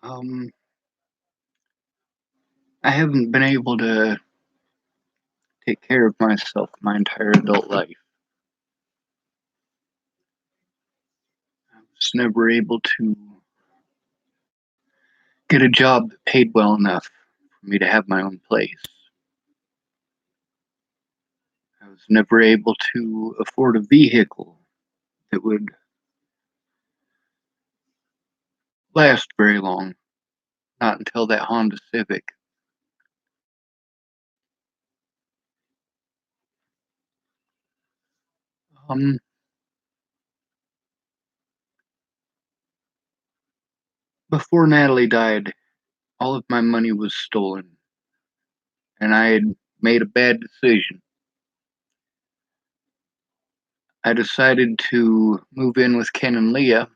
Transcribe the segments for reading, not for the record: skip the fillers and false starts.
Um, I haven't been able to take care of myself my entire adult life. I was never able to get a job that paid well enough for me to have my own place. I was never able to afford a vehicle that would last very long, not until that Honda Civic. Um, Before Natalie died, all of my money was stolen, and I had made a bad decision. I decided to move in with Ken and Leah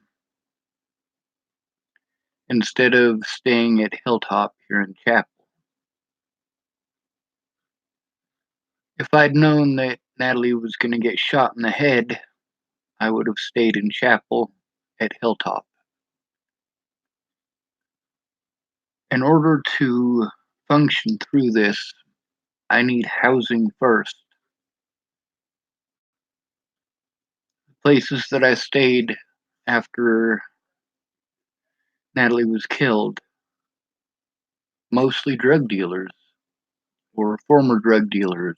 instead of staying at Hilltop here in Chapel. If I'd known that Natalie was going to get shot in the head, I would have stayed in Chapel at Hilltop. In order to function through this, I need housing first. The places that I stayed after Natalie was killed, mostly drug dealers or former drug dealers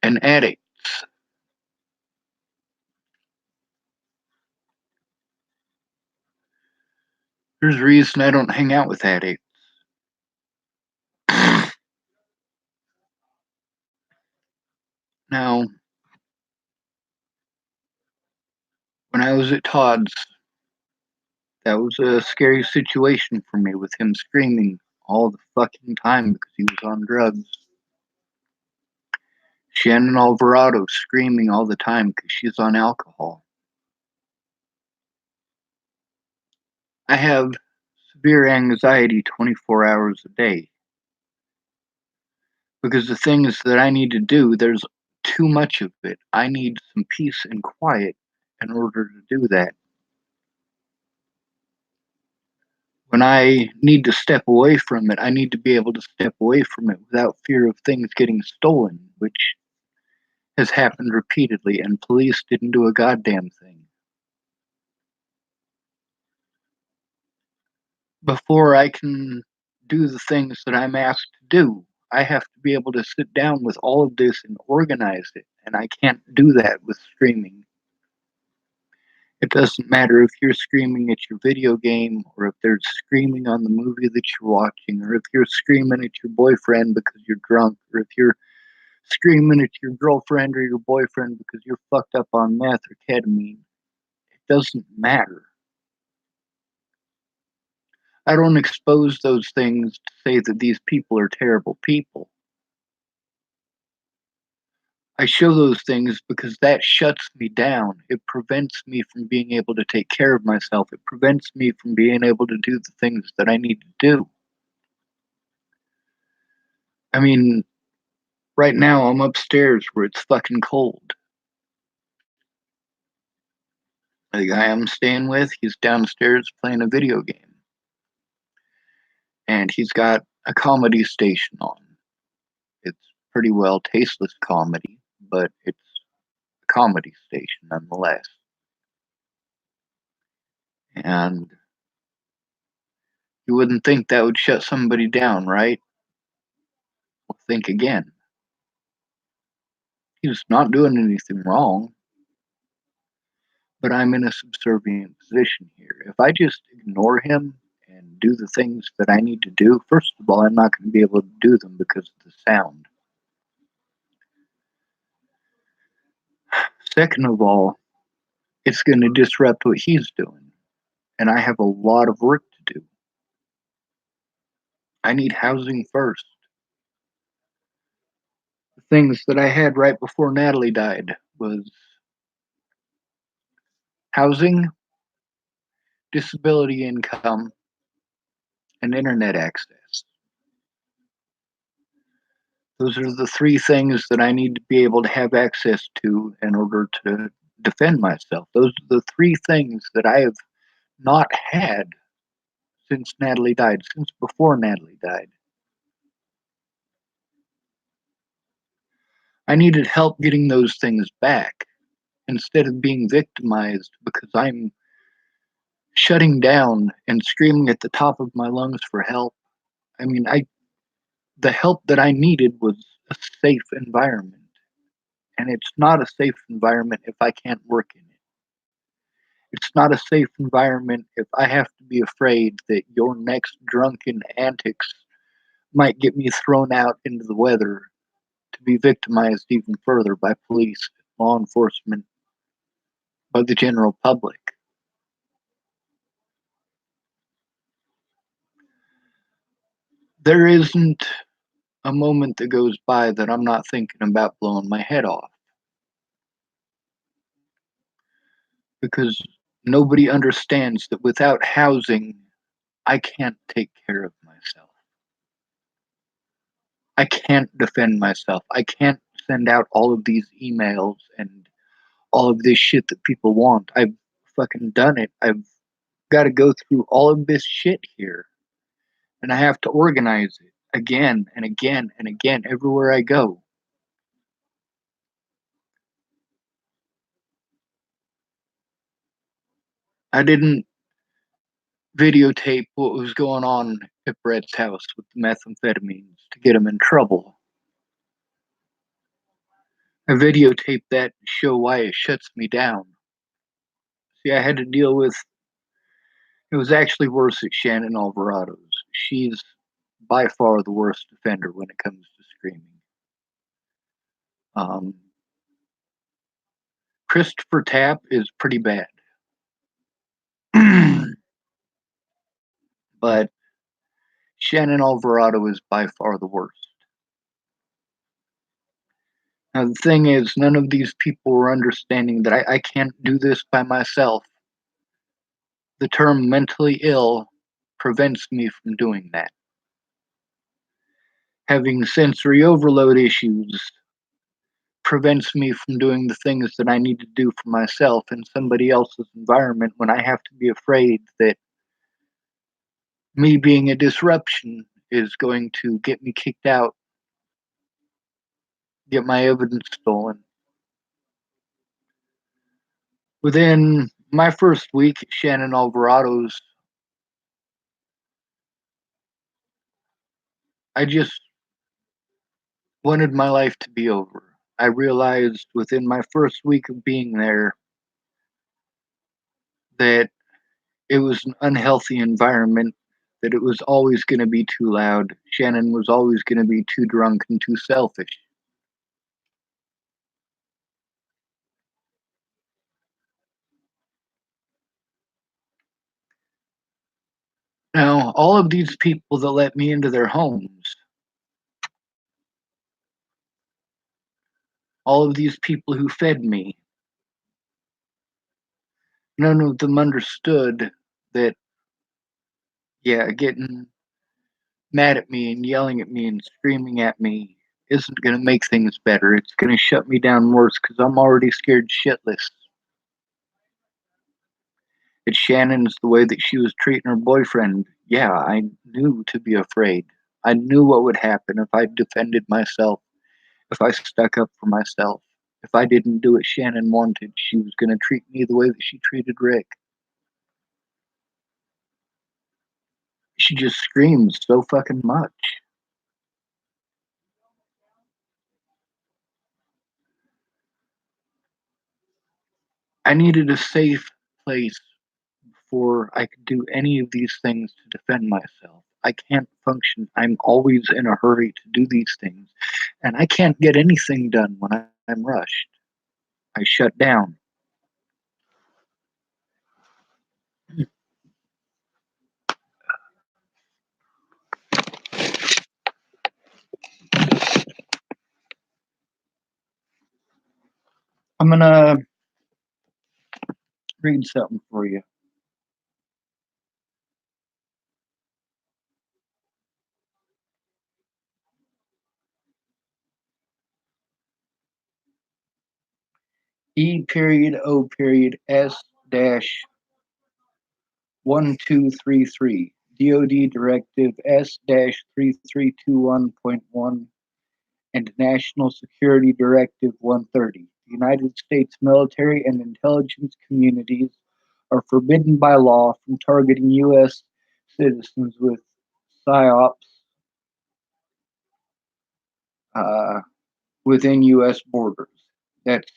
and addicts. There's a reason I don't hang out with addicts. Now, when I was at Todd's, that was a scary situation for me with him screaming all the fucking time because he was on drugs. Shannon Alvarado screaming all the time because she's on alcohol. I have severe anxiety 24 hours a day because the things that I need to do, there's too much of it. I need some peace and quiet in order to do that. When I need to step away from it, I need to be able to step away from it without fear of things getting stolen, which has happened repeatedly, and police didn't do a goddamn thing. Before I can do the things that I'm asked to do, I have to be able to sit down with all of this and organize it, and I can't do that with streaming. It doesn't matter if you're screaming at your video game, or if they're screaming on the movie that you're watching, or if you're screaming at your boyfriend because you're drunk, or if you're screaming at your girlfriend or your boyfriend because you're fucked up on meth or ketamine. It doesn't matter. I don't expose those things to say that these people are terrible people. I show those things because that shuts me down. It prevents me from being able to take care of myself. It prevents me from being able to do the things that I need to do. I mean, right now I'm upstairs where it's fucking cold. The guy I'm staying with, he's downstairs playing a video game. And he's got a comedy station on. It's pretty well tasteless comedy, but it's a comedy station nonetheless. And you wouldn't think that would shut somebody down, right? Well, think again. He's not doing anything wrong, but I'm in a subservient position here. If I just ignore him and do the things that I need to do, first of all, I'm not going to be able to do them because of the sound. Second of all, it's going to disrupt what he's doing, and I have a lot of work to do. I need housing first. The things that I had right before Natalie died was housing, disability income, and internet access. Those are the three things that I need to be able to have access to in order to defend myself. Those are the three things that I have not had since Natalie died, since before Natalie died. I needed help getting those things back instead of being victimized because I'm shutting down and screaming at the top of my lungs for help. I mean, the help that I needed was a safe environment. And it's not a safe environment if I can't work in it. It's not a safe environment if I have to be afraid that your next drunken antics might get me thrown out into the weather to be victimized even further by police, law enforcement, by the general public. There isn't a moment that goes by that I'm not thinking about blowing my head off because nobody understands that without housing, I can't take care of myself. I can't defend myself. I can't send out all of these emails and all of this shit that people want. I've fucking done it. I've got to go through all of this shit here. And I have to organize it again and again and again everywhere I go. I didn't videotape what was going on at Brett's house with the methamphetamines to get him in trouble. I videotaped that to show why it shuts me down. See, I had to deal with it was actually worse at Shannon Alvarado's. She's by far the worst offender when it comes to screaming. Um, Christopher Tapp is pretty bad, but Shannon Alvarado is by far the worst. Now, the thing is, none of these people were understanding that I can't do this by myself. The term mentally ill prevents me from doing that. Having sensory overload issues prevents me from doing the things that I need to do for myself in somebody else's environment when I have to be afraid that me being a disruption is going to get me kicked out, get my evidence stolen. Within my first week at Shannon Alvarado's, I just wanted my life to be over. I realized within my first week of being there that it was an unhealthy environment, that it was always going to be too loud. Shannon was always going to be too drunk and too selfish. Now, all of these people that let me into their homes, all of these people who fed me, none of them understood that, yeah, getting mad at me and yelling at me and screaming at me isn't going to make things better. It's going to shut me down worse because I'm already scared shitless. It's Shannon's the way that she was treating her boyfriend. Yeah, I knew to be afraid. I knew what would happen if I defended myself, if I stuck up for myself. If I didn't do what Shannon wanted, she was going to treat me the way that she treated Rick. She just screams so fucking much. I needed a safe place before I could do any of these things to defend myself. I can't function. I'm always in a hurry to do these things, and I can't get anything done when I'm rushed. I shut down. I'm gonna read something for you. E period O period S dash 1233, DoD Directive S-3321.1, and National Security Directive 130. The United States military and intelligence communities are forbidden by law from targeting U.S. citizens with PSYOPs within U.S. borders. That's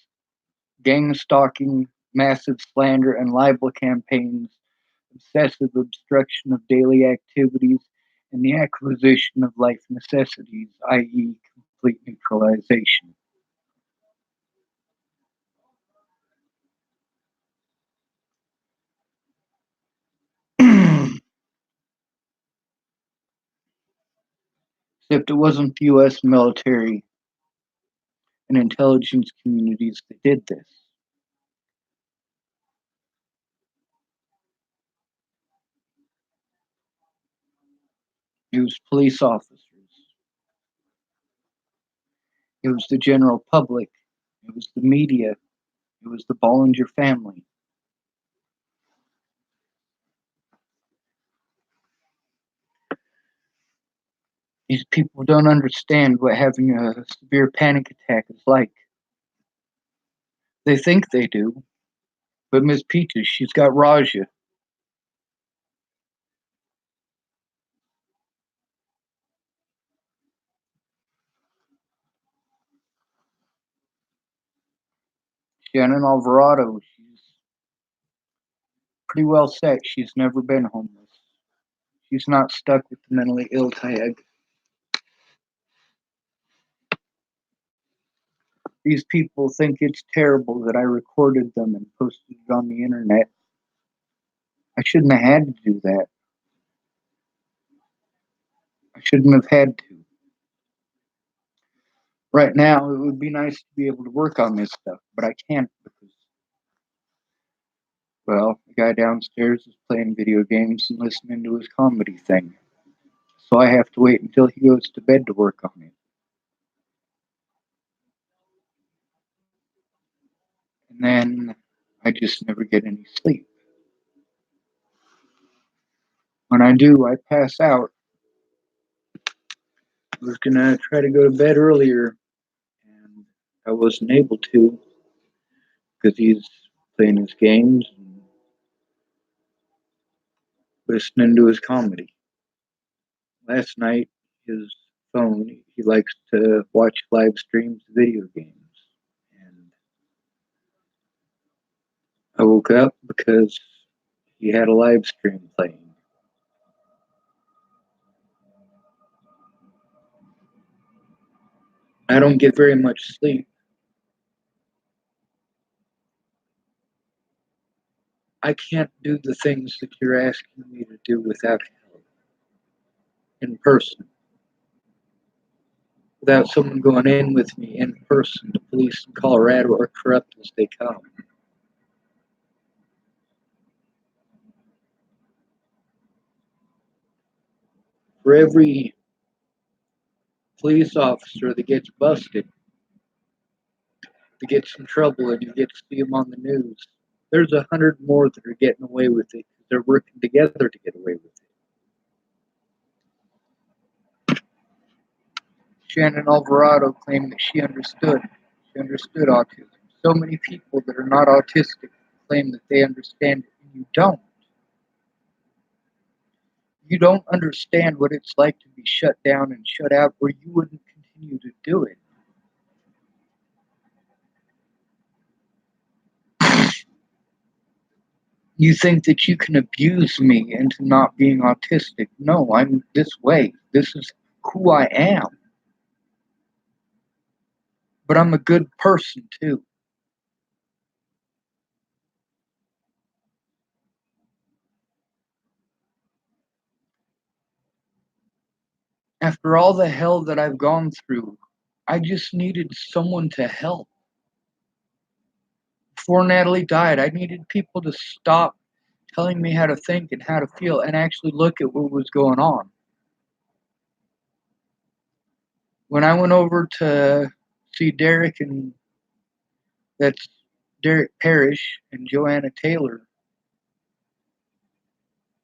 gang stalking, massive slander and libel campaigns, excessive obstruction of daily activities, and the acquisition of life necessities, i.e., complete neutralization. Except it wasn't the U.S. military and intelligence communities that did this. It was police officers. It was the general public. It was the media. It was the Bollinger family. These people don't understand what having a severe panic attack is like. They think they do, but Miss Peaches, she's got Raja. Shannon Alvarado, she's pretty well set. She's never been homeless. She's not stuck with the mentally ill tag. These people think it's terrible that I recorded them and posted it on the internet. I shouldn't have had to do that. I shouldn't have had to. Right now, it would be nice to be able to work on this stuff, but I can't because, well, the guy downstairs is playing video games and listening to his comedy thing. So I have to wait until he goes to bed to work on it. And then I just never get any sleep. When I do, I pass out. I was gonna try to go to bed earlier, and I wasn't able to because he's playing his games and listening to his comedy. Last night, his phone, he likes to watch live streams of video games. And I woke up because he had a live stream playing. I don't get very much sleep. I can't do the things that you're asking me to do without help in person. Without someone going in with me in person. The police in Colorado are corrupt as they come. For every police officer that gets busted, that gets in trouble, and you get to see them on the news, there's 100 more that are getting away with it. They're working together to get away with it. Shannon Alvarado claimed that she understood. She understood autism. So many people that are not autistic claim that they understand it, and you don't. You don't understand what it's like to be shut down and shut out, or you wouldn't continue to do it. You think that you can abuse me into not being autistic. No, I'm this way. This is who I am. But I'm a good person too. After all the hell that I've gone through, I just needed someone to help. Before Natalie died, I needed people to stop telling me how to think and how to feel and actually look at what was going on. When I went over to see Derek, and that's Derek Parrish and Joanna Taylor,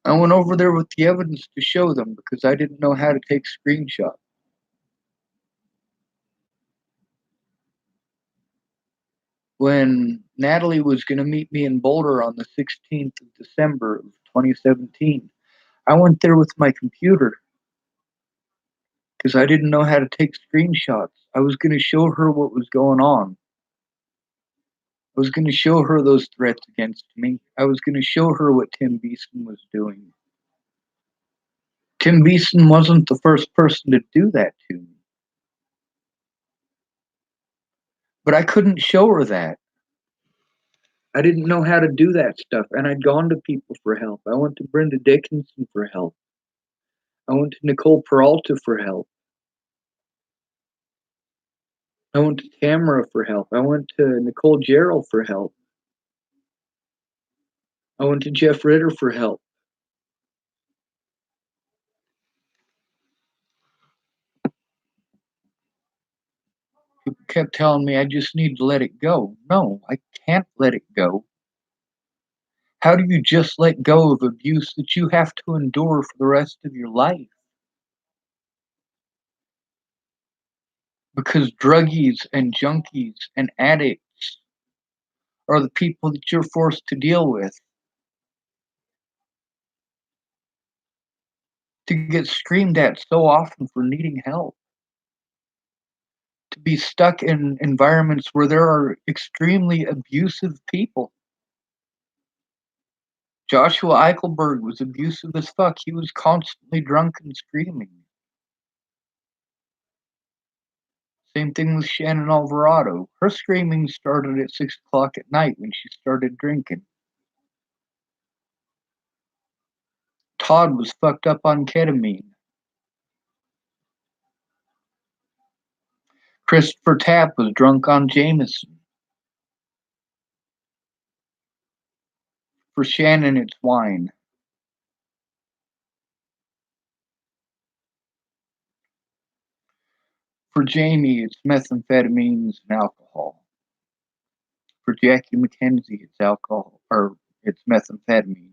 I went over there with the evidence to show them because I didn't know how to take screenshots. When Natalie was going to meet me in Boulder on the 16th of December of 2017, I went there with my computer because I didn't know how to take screenshots. I was going to show her what was going on. I was going to show her those threats against me. I was going to show her what Tim Beeson was doing. Tim Beeson wasn't the first person to do that to me. But I couldn't show her that. I didn't know how to do that stuff, and I'd gone to people for help. I went to Brenda Dickinson for help. I went to Nicole Peralta for help. I went to Tamara for help. I went to Nicole Jarrell for help. I went to Jeff Ritter for help. People kept telling me I just need to let it go. No, I can't let it go. How do you just let go of abuse that you have to endure for the rest of your life? Because druggies and junkies and addicts are the people that you're forced to deal with. To get screamed at so often for needing help. To be stuck in environments where there are extremely abusive people. Joshua Eichelberg was abusive as fuck. He was constantly drunk and screaming. Same thing with Shannon Alvarado. Her screaming started at 6 o'clock at night when she started drinking. Todd was fucked up on ketamine. Christopher Tapp was drunk on Jameson. For Shannon, it's wine. For Jamie, it's methamphetamines and alcohol. For Jackie McKenzie, it's alcohol, or it's methamphetamines.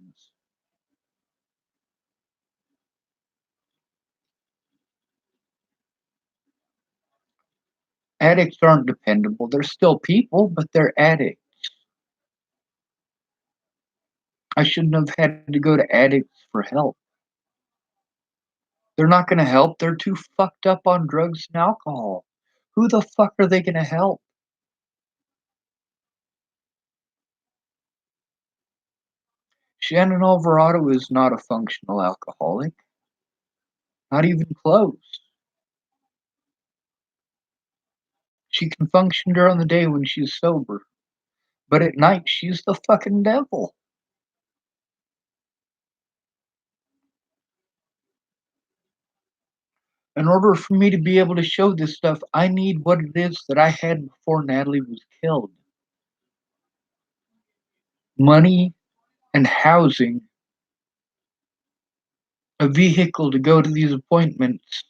Addicts aren't dependable. They're still people, but they're addicts. I shouldn't have had to go to addicts for help. They're not going to help. They're too fucked up on drugs and alcohol. Who the fuck are they going to help? Shannon Alvarado is not a functional alcoholic. Not even close. She can function during the day when she's sober, but at night she's the fucking devil. In order for me to be able to show this stuff, I need what it is that I had before Natalie was killed. Money and housing, a vehicle to go to these appointments.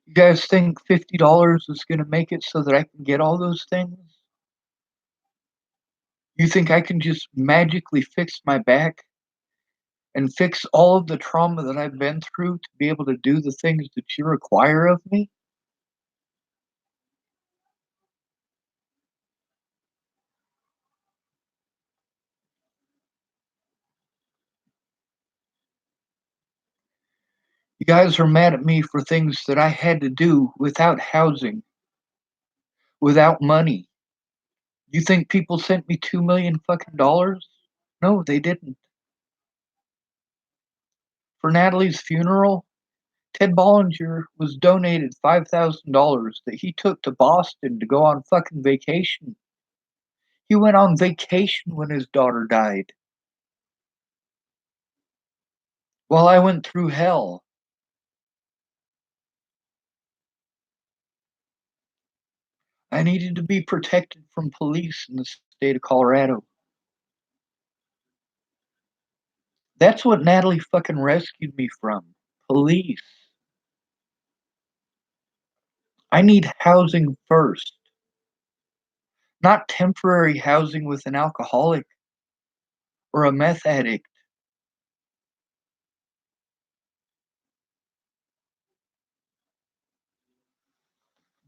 You guys think $50 is going to make it so that I can get all those things? You think I can just magically fix my back and fix all of the trauma that I've been through to be able to do the things that you require of me? You guys are mad at me for things that I had to do without housing, without money. You think people sent me 2 million fucking dollars? No, they didn't. For Natalie's funeral, Ted Bollinger was donated $5,000 that he took to Boston to go on fucking vacation. He went on vacation when his daughter died. While I went through hell. I needed to be protected from police in the state of Colorado. That's what Natalie fucking rescued me from. Police. I need housing first. not temporary housing with an alcoholic or a meth addict.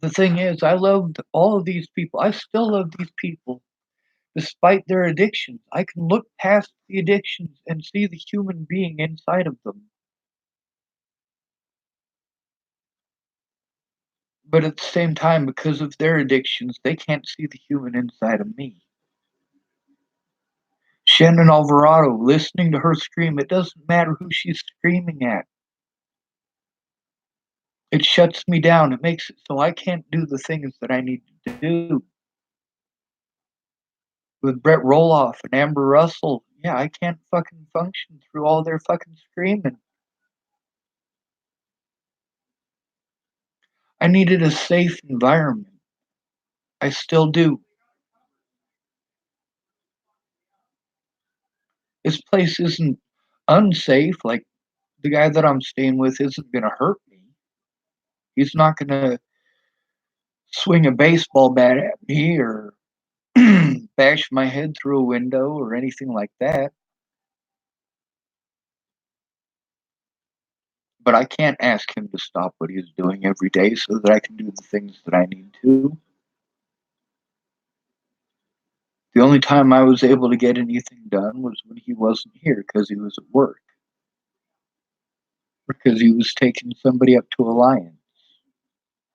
The thing is, I loved all of these people. I still love these people despite their addictions. I can look past the addictions and see the human being inside of them. But at the same time, because of their addictions, they can't see the human inside of me. Shannon Alvarado, listening to her scream, it doesn't matter who she's screaming at. It shuts me down. It makes it so I can't do the things that I need to do. With Brett Roloff and Amber Russell, yeah, I can't fucking function through all their fucking screaming. I needed a safe environment. I still do. This place isn't unsafe. Like, the guy that I'm staying with isn't gonna hurt me. He's not gonna swing a baseball bat at me or bash my head through a window or anything like that. But I can't ask him to stop what he's doing every day so that I can do the things that I need to. The only time I was able to get anything done was when he wasn't here because he was at work, because he was taking somebody up to Alliance.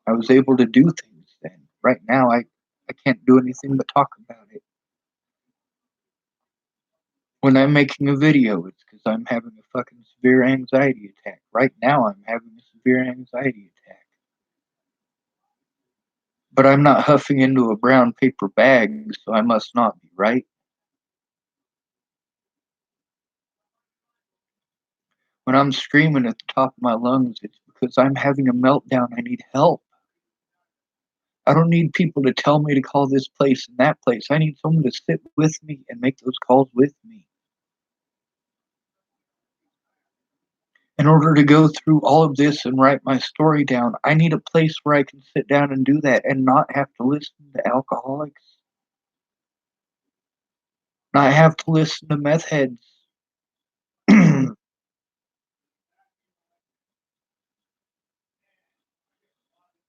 I was able to do things then. Right now, I can't do anything but talk about it. When I'm making a video, it's because I'm having a fucking severe anxiety attack. Right now, I'm having a severe anxiety attack. But I'm not huffing into a brown paper bag, so I must not be, right? When I'm screaming at the top of my lungs, it's because I'm having a meltdown. I need help. I don't need people to tell me to call this place and that place. I need someone to sit with me and make those calls with me. In order to go through all of this and write my story down, I need a place where I can sit down and do that and not have to listen to alcoholics, not have to listen to meth heads.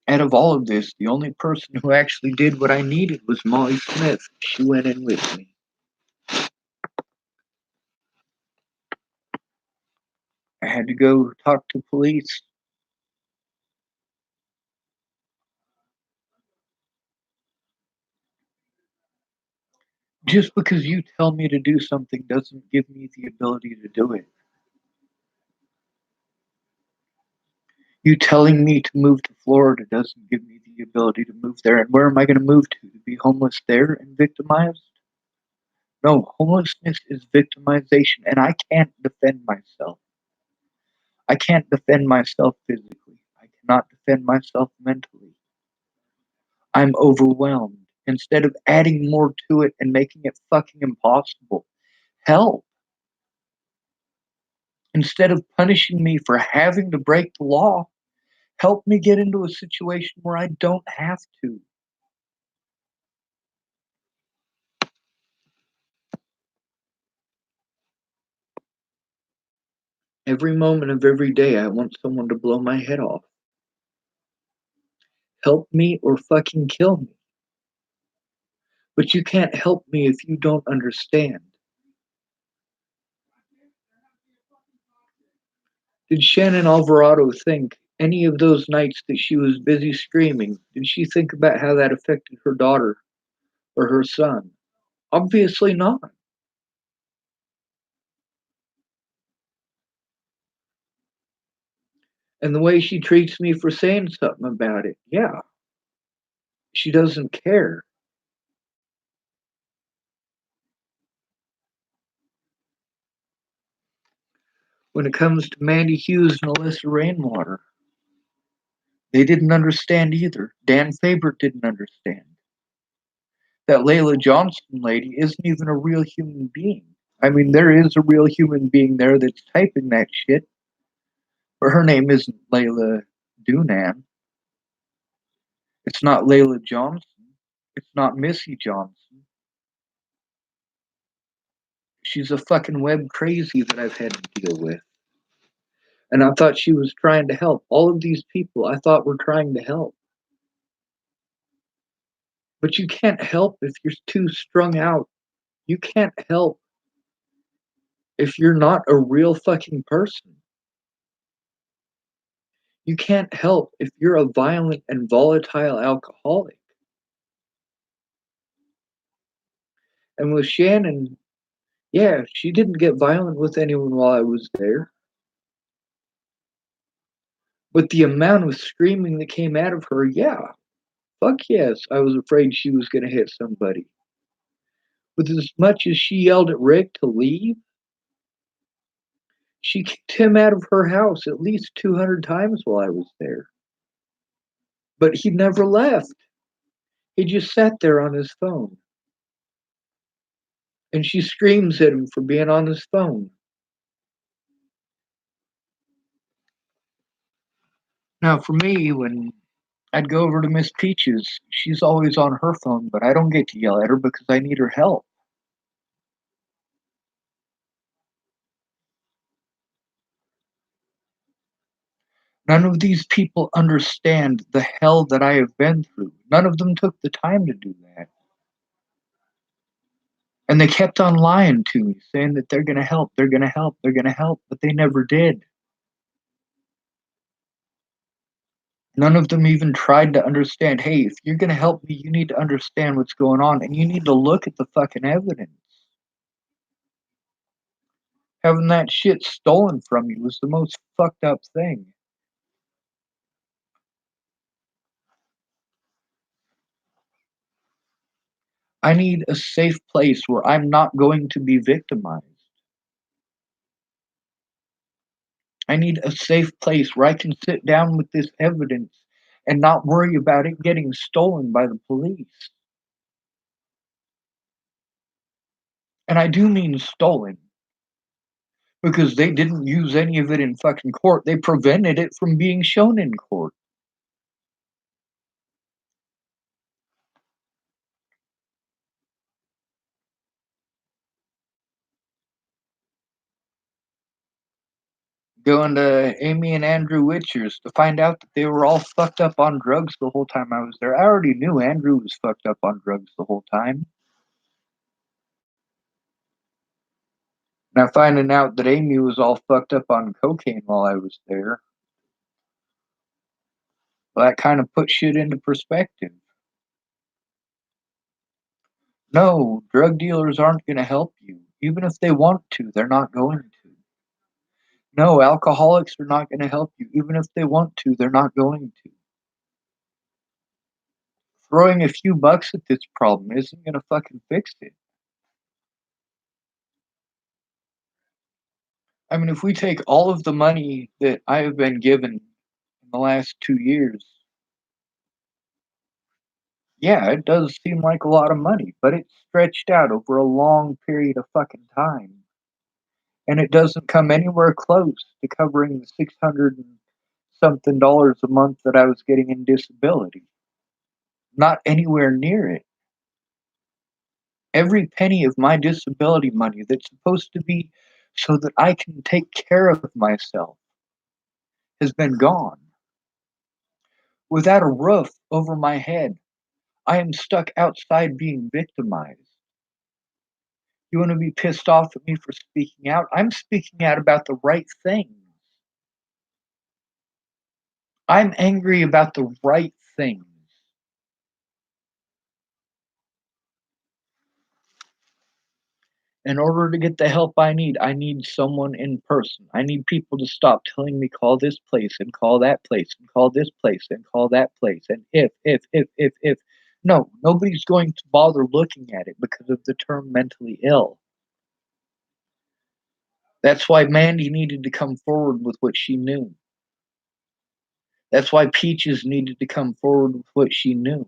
Out of all of this, the only person who actually did what I needed was Molly Smith. She went in with me. I had to go talk to police. Just because you tell me to do something doesn't give me the ability to do it. You telling me to move to Florida doesn't give me the ability to move there. And where am I going to move to? To be homeless there and victimized? No, homelessness is victimization, and I can't defend myself. I can't defend myself physically. I cannot defend myself mentally. I'm overwhelmed. Instead of adding more to it and making it fucking impossible, help. Instead of punishing me for having to break the law, help me get into a situation where I don't have to. Every moment of every day, I want someone to blow my head off. Help me or fucking kill me. But you can't help me if you don't understand. Did Shannon Alvarado think any of those nights that she was busy screaming, did she think about how that affected her daughter or her son? Obviously not. And the way she treats me for saying something about it, yeah, she doesn't care. When it comes to Mandy Hughes and Alyssa Rainwater, they didn't understand either. Dan Faber didn't understand. That Layla Johnson lady isn't even a real human being. I mean, there is a real human being there that's typing that shit, but her name isn't Layla Doonan. It's not Layla Johnson. It's not Missy Johnson. She's a fucking web crazy that I've had to deal with. And I thought she was trying to help. All of these people I thought were trying to help. But you can't help if you're too strung out. You can't help if you're not a real fucking person. You can't help if you're a violent and volatile alcoholic. And with Shannon, yeah, she didn't get violent with anyone while I was there. But the amount of screaming that came out of her, yeah, fuck yes, I was afraid she was going to hit somebody. With as much as she yelled at Rick to leave, she kicked him out of her house at least 200 times while I was there. But he never left. He just sat there on his phone. And she screams at him for being on his phone. Now, for me, when I'd go over to Miss Peaches, she's always on her phone, but I don't get to yell at her because I need her help. None of these people understand the hell that I have been through. None of them took the time to do that. And they kept on lying to me, saying that they're going to help, they're going to help, they're going to help, but they never did. None of them even tried to understand, hey, if you're going to help me, you need to understand what's going on and you need to look at the fucking evidence. Having that shit stolen from you was the most fucked up thing. I need a safe place where I'm not going to be victimized. I need a safe place where I can sit down with this evidence and not worry about it getting stolen by the police. And I do mean stolen because they didn't use any of it in fucking court. They prevented it from being shown in court. Going to Amy and Andrew Witcher's to find out that they were all fucked up on drugs the whole time I was there. I already knew Andrew was fucked up on drugs the whole time. Now finding out that Amy was all fucked up on cocaine while I was there, well, that kind of put shit into perspective. No, drug dealers aren't going to help you. Even if they want to, they're not going to. No, alcoholics are not going to help you. Even if they want to, they're not going to. Throwing a few bucks at this problem isn't going to fucking fix it. I mean, if we take all of the money that I have been given in the last 2 years, yeah, it does seem like a lot of money, but it's stretched out over a long period of fucking time. And it doesn't come anywhere close to covering the 600 and something dollars a month that I was getting in disability. Not anywhere near it. Every penny of my disability money that's supposed to be so that I can take care of myself has been gone. Without a roof over my head, I am stuck outside being victimized. You want to be pissed off at me for speaking out? I'm speaking out about the right things. I'm angry about the right things. In order to get the help I need someone in person. I need people to stop telling me call this place and call that place and call this place and call that place. And if. No, nobody's going to bother looking at it because of the term mentally ill. That's why Mandy needed to come forward with what she knew. That's why Peaches needed to come forward with what she knew.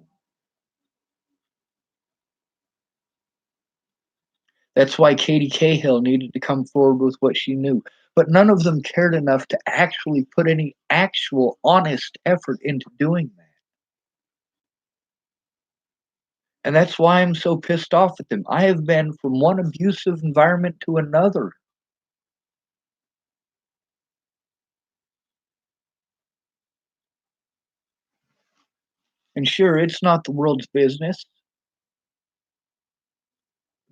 That's why Katie Cahill needed to come forward with what she knew. But none of them cared enough to actually put any actual honest effort into doing that. And that's why I'm so pissed off at them. I have been from one abusive environment to another. And sure, it's not the world's business,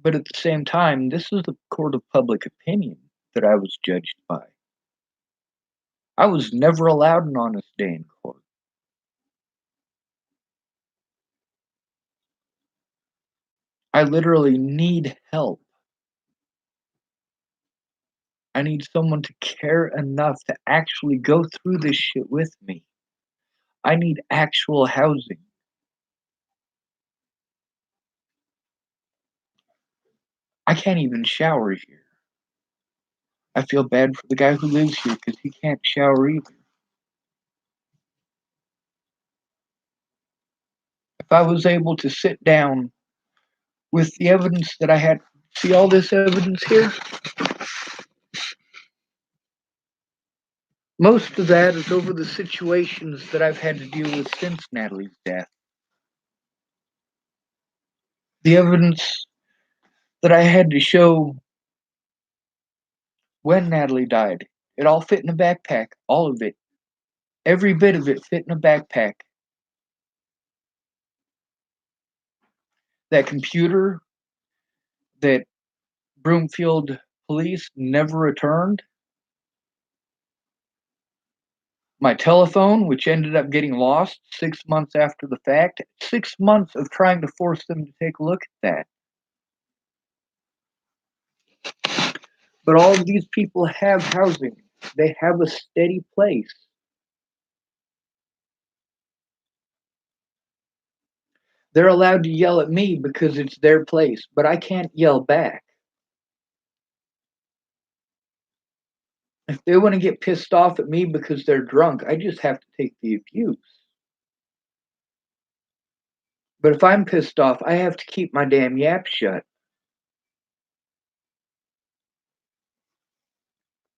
but at the same time, this is the court of public opinion that I was judged by. I was never allowed an honest day in court. I literally need help. I need someone to care enough to actually go through this shit with me. I need actual housing. I can't even shower here. I feel bad for the guy who lives here because he can't shower either. If I was able to sit down with the evidence that I had, see all this evidence here? Most of that is over the situations that I've had to deal with since Natalie's death. The evidence that I had to show when Natalie died, it all fit in a backpack. All of it. Every bit of it fit in a backpack. That computer that Broomfield police never returned. My telephone, which ended up getting lost 6 months after the fact. 6 months of trying to force them to take a look at that. But all of these people have housing. They have a steady place. They're allowed to yell at me because it's their place, but I can't yell back. If they want to get pissed off at me because they're drunk, I just have to take the abuse. But if I'm pissed off, I have to keep my damn yap shut.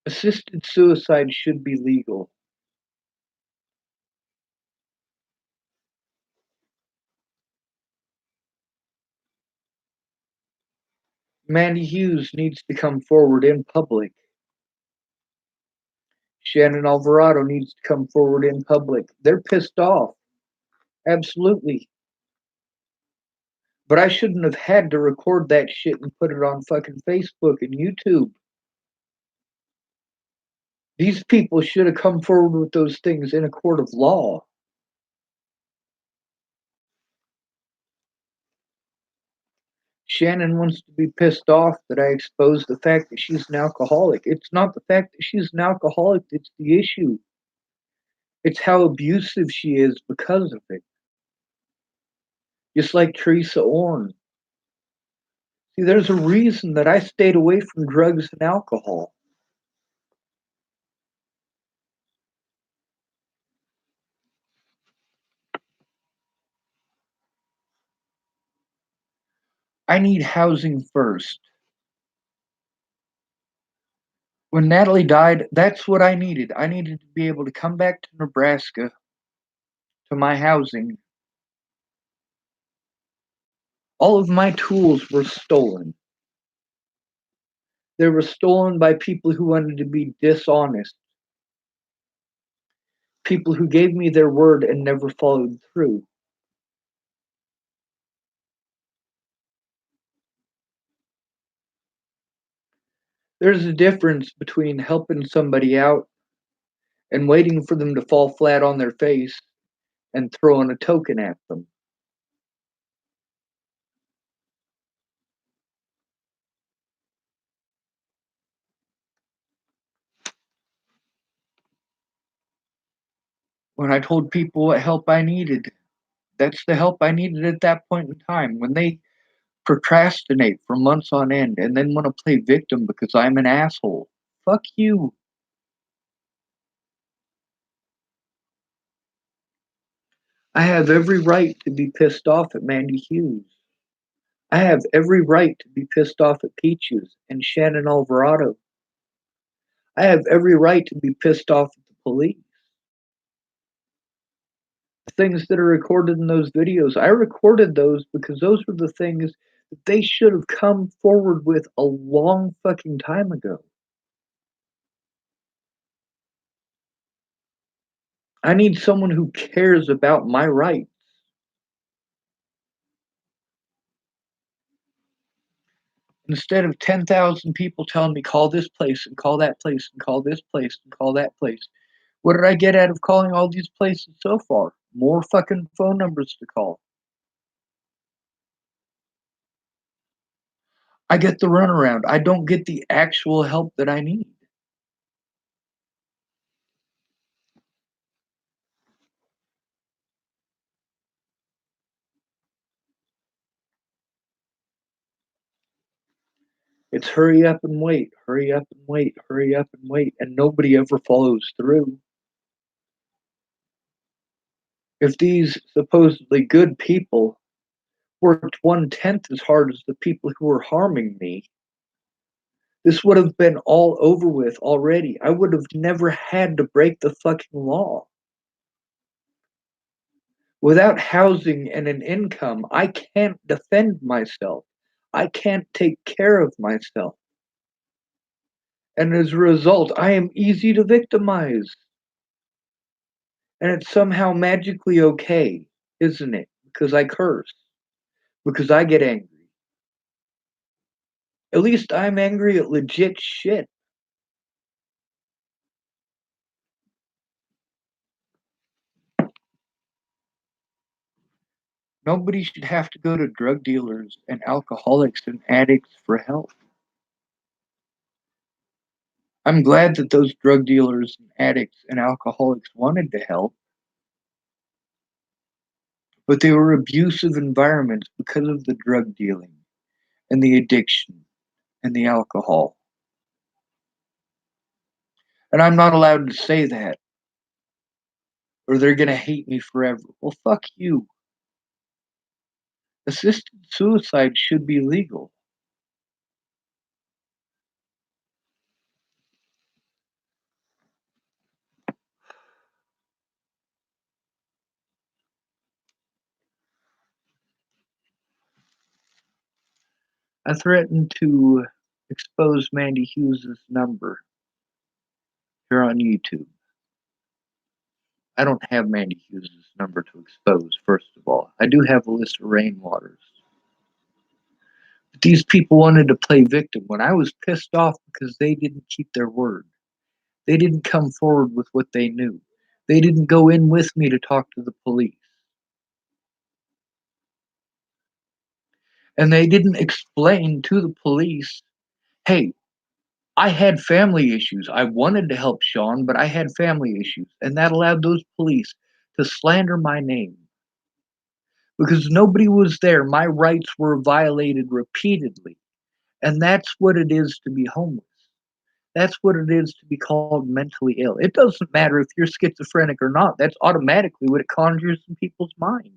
Assisted suicide should be legal. Mandy Hughes needs to come forward in public. Shannon Alvarado needs to come forward in public. They're pissed off. Absolutely. But I shouldn't have had to record that shit and put it on fucking Facebook and YouTube. These people should have come forward with those things in a court of law. Shannon wants to be pissed off that I exposed the fact that she's an alcoholic. It's not the fact that she's an alcoholic that's the issue. It's how abusive she is because of it. Just like Teresa Orne. See, there's a reason that I stayed away from drugs and alcohol. I need housing first. When Natalie died, that's what I needed. I needed to be able to come back to Nebraska to my housing. All of my tools were stolen. They were stolen by people who wanted to be dishonest. People who gave me their word and never followed through. There's a difference between helping somebody out and waiting for them to fall flat on their face and throwing a token at them. When I told people what help I needed, that's the help I needed at that point in time. When they procrastinate for months on end and then want to play victim because I'm an asshole, fuck you. I have every right to be pissed off at Mandy Hughes. I have every right to be pissed off at Peaches and Shannon Alvarado. I have every right to be pissed off at the police. Things that are recorded in those videos, I recorded those because those were the things that they should have come forward with a long fucking time ago. I need someone who cares about my rights. Instead of 10,000 people telling me call this place and call that place and call this place and call that place. What did I get out of calling all these places so far? More fucking phone numbers to call. I get the runaround. I don't get the actual help that I need. It's hurry up and wait, hurry up and wait, hurry up and wait, and nobody ever follows through. If these supposedly good people worked 1/10 as hard as the people who were harming me, this would have been all over with already. I would have never had to break the fucking law. Without housing and an income, I can't defend myself. I can't take care of myself. And as a result, I am easy to victimize. And it's somehow magically okay, isn't it? Because I curse, because I get angry. At least I'm angry at legit shit. Nobody should have to go to drug dealers and alcoholics and addicts for help. I'm glad that those drug dealers and addicts and alcoholics wanted to help, but they were abusive environments because of the drug dealing and the addiction and the alcohol. And I'm not allowed to say that, or they're going to hate me forever. Well, fuck you. Assisted suicide should be legal. I threatened to expose Mandy Hughes' number here on YouTube. I don't have Mandy Hughes' number to expose, first of all. I do have Alyssa Rainwater's. But these people wanted to play victim when I was pissed off because they didn't keep their word. They didn't come forward with what they knew. They didn't go in with me to talk to the police. And they didn't explain to the police, hey, I had family issues. I wanted to help Sean, but I had family issues. And that allowed those police to slander my name. Because nobody was there. My rights were violated repeatedly. And that's what it is to be homeless. That's what it is to be called mentally ill. It doesn't matter if you're schizophrenic or not. That's automatically what it conjures in people's minds.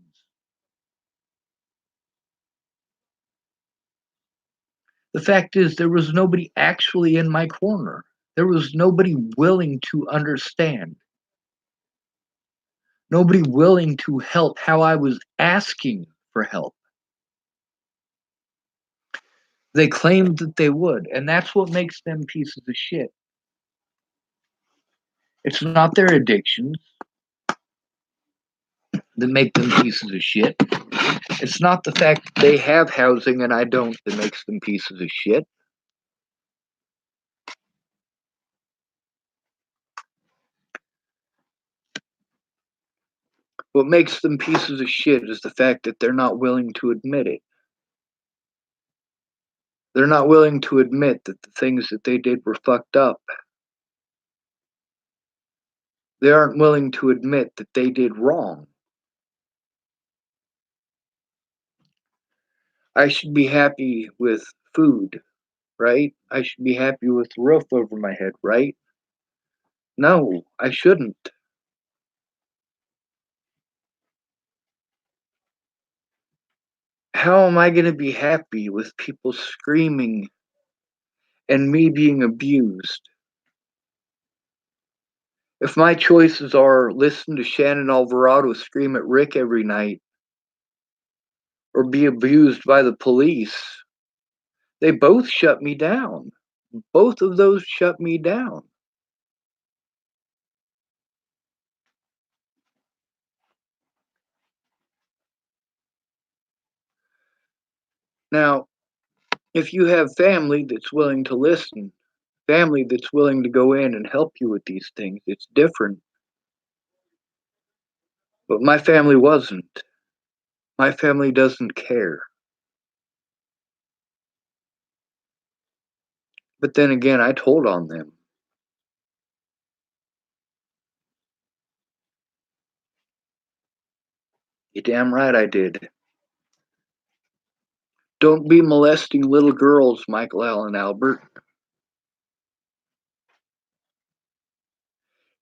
The fact is, there was nobody actually in my corner. There was nobody willing to understand. Nobody willing to help how I was asking for help. They claimed that they would, and that's what makes them pieces of shit. It's not their addictions that make them pieces of shit. It's not the fact that they have housing and I don't that makes them pieces of shit. What makes them pieces of shit is the fact that they're not willing to admit it. They're not willing to admit that the things that they did were fucked up. They aren't willing to admit that they did wrong. I should be happy with food, right? I should be happy with a roof over my head, right? No, I shouldn't. How am I going to be happy with people screaming and me being abused? If my choices are listen to Shannon Alvarado scream at Rick every night or be abused by the police, they both shut me down. Both of those shut me down. Now, if you have family that's willing to listen, family that's willing to go in and help you with these things, it's different. But my family wasn't. My family doesn't care. But then again, I told on them. You damn right I did. Don't be molesting little girls, Michael Allen Albert.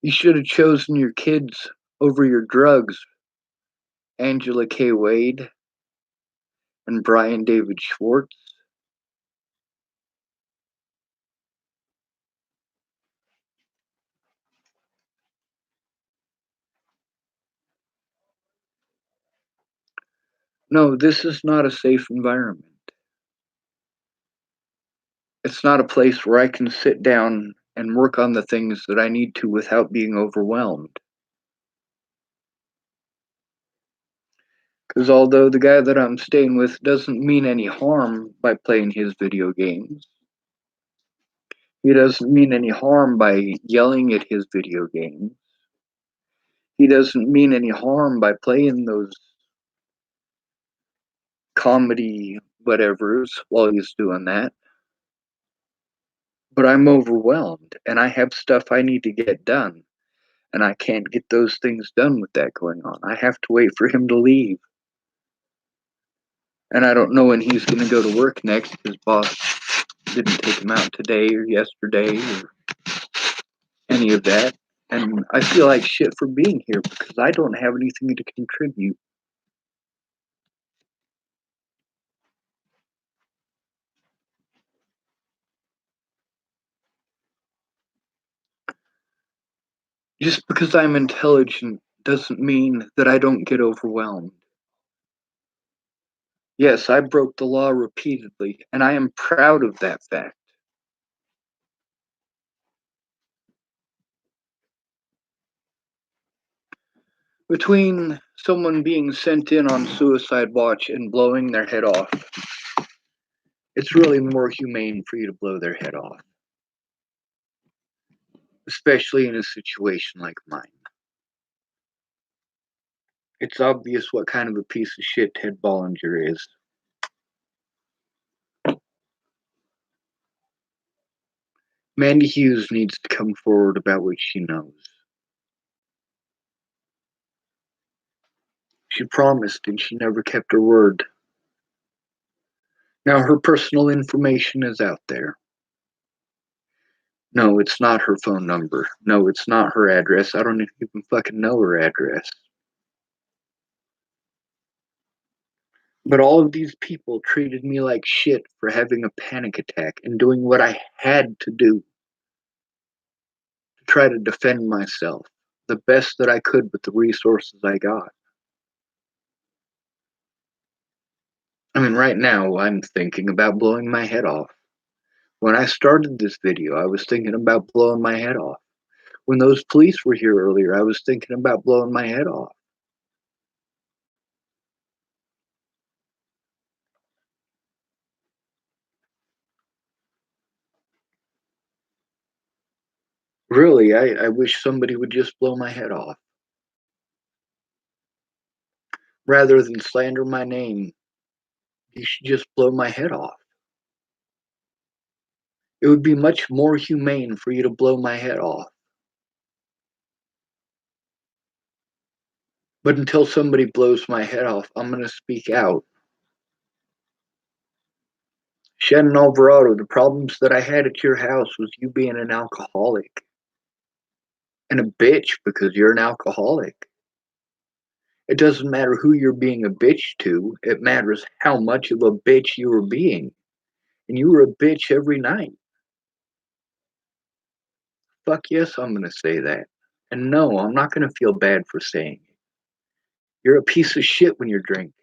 You should have chosen your kids over your drugs, Angela K. Wade and Brian David Schwartz. No, this is not a safe environment. It's not a place where I can sit down and work on the things that I need to without being overwhelmed. Because although the guy that I'm staying with doesn't mean any harm by playing his video games, he doesn't mean any harm by yelling at his video games, he doesn't mean any harm by playing those comedy whatevers while he's doing that. But I'm overwhelmed and I have stuff I need to get done. And I can't get those things done with that going on. I have to wait for him to leave. And I don't know when he's going to go to work next. His boss didn't take him out today or yesterday or any of that. And I feel like shit for being here because I don't have anything to contribute. Just because I'm intelligent doesn't mean that I don't get overwhelmed. Yes, I broke the law repeatedly, and I am proud of that fact. Between someone being sent in on suicide watch and blowing their head off, it's really more humane for you to blow their head off, especially in a situation like mine. It's obvious what kind of a piece of shit Ted Bollinger is. Mandy Hughes needs to come forward about what she knows. She promised and she never kept her word. Now her personal information is out there. No, it's not her phone number. No, it's not her address. I don't even fucking know her address. But all of these people treated me like shit for having a panic attack and doing what I had to do to try to defend myself the best that I could with the resources I got. I mean, right now, I'm thinking about blowing my head off. When I started this video, I was thinking about blowing my head off. When those police were here earlier, I was thinking about blowing my head off. Really, I wish somebody would just blow my head off. Rather than slander my name, you should just blow my head off. It would be much more humane for you to blow my head off. But until somebody blows my head off, I'm going to speak out. Shannon Alvarado, the problems that I had at your house was you being an alcoholic. And a bitch because you're an alcoholic. It doesn't matter who you're being a bitch to, it matters how much of a bitch you were being. And you were a bitch every night. Fuck yes, I'm going to say that. And no, I'm not gonna feel bad for saying it. You're a piece of shit when you're drinking.